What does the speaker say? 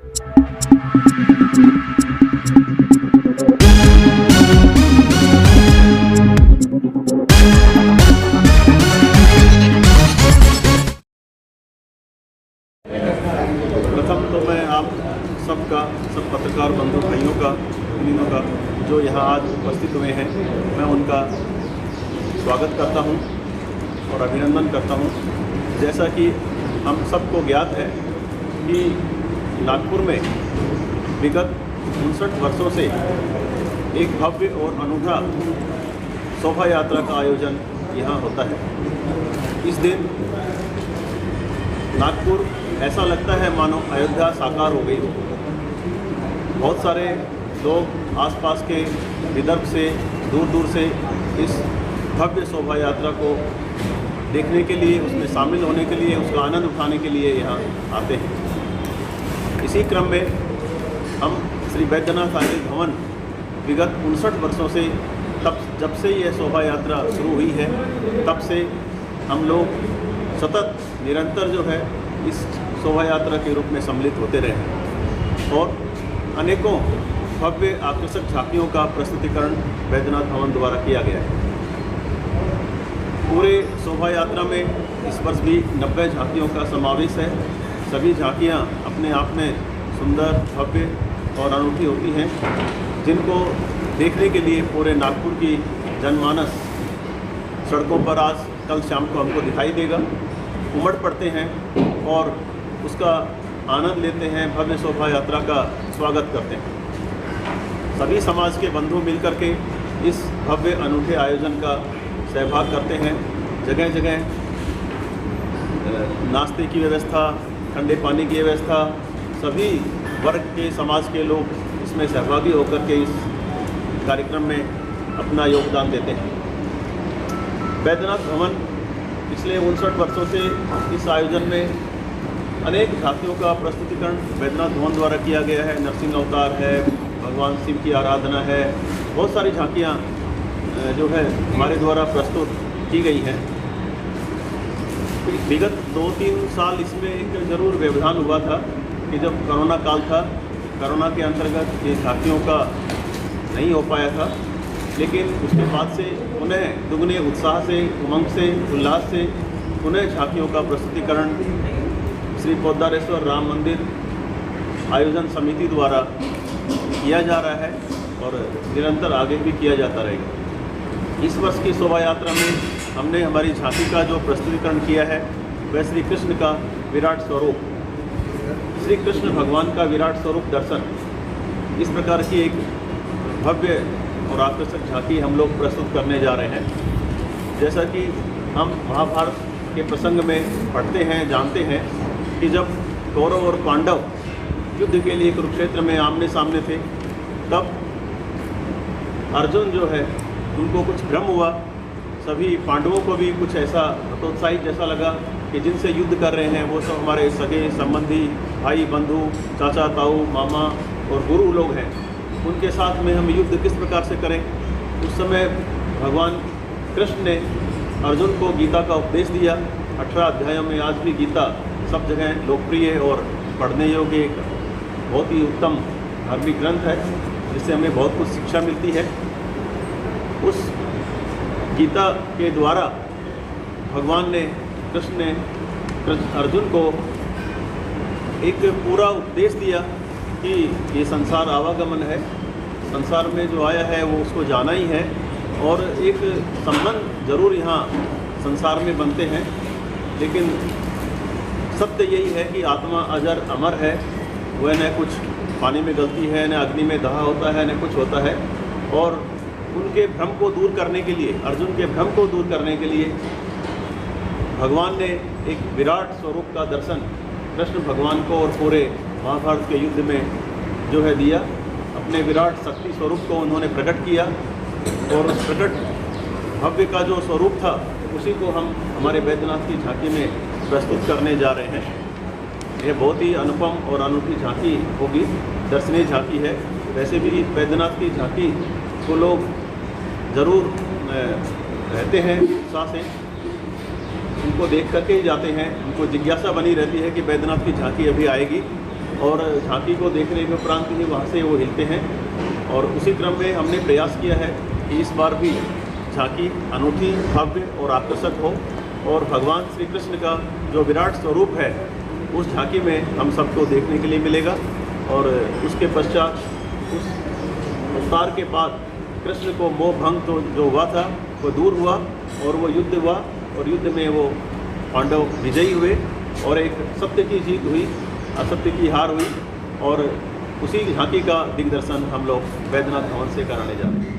प्रथम तो मैं आप सबका, सब पत्रकार बंधु भाइयों का, बहनों का जो यहाँ आज उपस्थित हुए हैं, मैं उनका स्वागत करता हूँ और अभिनंदन करता हूँ। जैसा कि हम सबको ज्ञात है कि नागपुर में विगत 59 वर्षों से एक भव्य और अनूठा शोभा यात्रा का आयोजन यहाँ होता है। इस दिन नागपुर ऐसा लगता है मानो अयोध्या साकार हो गई हो। बहुत सारे लोग आसपास के विदर्भ से, दूर दूर से इस भव्य शोभा यात्रा को देखने के लिए, उसमें शामिल होने के लिए, उसका आनंद उठाने के लिए यहाँ आते हैं। इसी क्रम में हम श्री बैद्यनाथ आयुर्वेद भवन विगत 59 वर्षों से, जब से यह शोभा यात्रा शुरू हुई है, तब से हम लोग सतत निरंतर जो है इस शोभा यात्रा के रूप में सम्मिलित होते रहे और अनेकों भव्य आकर्षक झांकियों का प्रस्तुतिकरण बैद्यनाथ भवन द्वारा किया गया है। पूरे शोभा यात्रा में इस वर्ष भी 90 झांकियों का समावेश है। सभी झांकियां अपने आप में सुंदर, भव्य और अनूठी होती हैं, जिनको देखने के लिए पूरे नागपुर की जनमानस सड़कों पर आज कल शाम को हमको दिखाई देगा, उमड़ पड़ते हैं और उसका आनंद लेते हैं, भव्य शोभा यात्रा का स्वागत करते हैं। सभी समाज के बंधु मिलकर के इस भव्य अनूठे आयोजन का सहभाग करते हैं। जगह जगह नाश्ते की व्यवस्था, ठंडे पानी की व्यवस्था, सभी वर्ग के, समाज के लोग इसमें सहभागी होकर के इस कार्यक्रम में अपना योगदान देते हैं। बैद्यनाथ भवन पिछले 59 वर्षों से इस आयोजन में अनेक झांकियों का प्रस्तुतिकरण बैद्यनाथ भवन द्वारा किया गया है। नरसिंह अवतार है, भगवान शिव की आराधना है, बहुत सारी झांकियाँ जो है हमारे द्वारा प्रस्तुत की गई हैं। विगत 2-3 साल इसमें एक ज़रूर व्यवधान हुआ था कि जब कोरोना काल था, कोरोना के अंतर्गत ये झांकियों का नहीं हो पाया था, लेकिन उसके बाद से उन्हें दुगने उत्साह से, उमंग से, उल्लास से पुनः झांकियों का प्रस्तुतिकरण श्री पोद्दारेश्वर राम मंदिर आयोजन समिति द्वारा किया जा रहा है और निरंतर आगे भी किया जाता रहेगा। इस वर्ष की शोभा यात्रा में हमने हमारी झांकी का जो प्रस्तुतिकरण किया है वह श्री कृष्ण का विराट स्वरूप, श्री कृष्ण भगवान का विराट स्वरूप दर्शन, इस प्रकार की एक भव्य और आकर्षक झांकी हम लोग प्रस्तुत करने जा रहे हैं। जैसा कि हम महाभारत के प्रसंग में पढ़ते हैं, जानते हैं कि जब कौरव और पांडव युद्ध के लिए कुरुक्षेत्र में आमने सामने थे, तब अर्जुन जो है उनको कुछ भ्रम हुआ। सभी पांडवों को भी कुछ ऐसा हतोत्साहित जैसा लगा कि जिनसे युद्ध कर रहे हैं वो सब हमारे सगे संबंधी, भाई बंधु, चाचा ताऊ, मामा और गुरु लोग हैं, उनके साथ में हम युद्ध किस प्रकार से करें। उस समय भगवान कृष्ण ने अर्जुन को गीता का उपदेश दिया। 18 अध्यायों में आज भी गीता सब जगह लोकप्रिय और पढ़ने योग्य एक बहुत ही उत्तम धार्मिक ग्रंथ है, जिससे हमें बहुत कुछ शिक्षा मिलती है। उस गीता के द्वारा भगवान ने, कृष्ण ने अर्जुन को एक पूरा उपदेश दिया कि ये संसार आवागमन है, संसार में जो आया है वो उसको जाना ही है और एक संबंध जरूर यहाँ संसार में बनते हैं, लेकिन सत्य यही है कि आत्मा अजर अमर है। वह न कुछ पानी में गलती है, न अग्नि में दहा होता है, न कुछ होता है। और उनके भ्रम को दूर करने के लिए, अर्जुन के भ्रम को दूर करने के लिए भगवान ने एक विराट स्वरूप का दर्शन कृष्ण भगवान को और पूरे महाभारत के युद्ध में जो है दिया। अपने विराट शक्ति स्वरूप को उन्होंने प्रकट किया और उस प्रकट भव्य का जो स्वरूप था उसी को हम हमारे बैद्यनाथ की झांकी में प्रस्तुत करने जा रहे हैं। यह बहुत ही अनुपम और अनूठी झांकी होगी, दर्शनीय झांकी है। वैसे भी बैद्यनाथ की झांकी को लोग ज़रूर रहते हैं उत्साह से, उनको देख करके ही जाते हैं। उनको जिज्ञासा बनी रहती है कि बैद्यनाथ की झांकी अभी आएगी और झांकी को देखने के उपरांत ही वहाँ से वो हिलते हैं। और उसी क्रम में हमने प्रयास किया है कि इस बार भी झांकी अनूठी, भव्य और आकर्षक हो और भगवान श्री कृष्ण का जो विराट स्वरूप है उस झांकी में हम सबको देखने के लिए मिलेगा। और उसके पश्चात उस अवतार के बाद कृष्ण को मोह भंग तो जो हुआ था वो दूर हुआ और वो युद्ध हुआ और युद्ध में वो पांडव विजयी हुए और एक सत्य की जीत हुई, असत्य की हार हुई। और उसी झांकी का दिग्दर्शन हम लोग वैद्यनाथ भवन से कराने जा रहे हैं।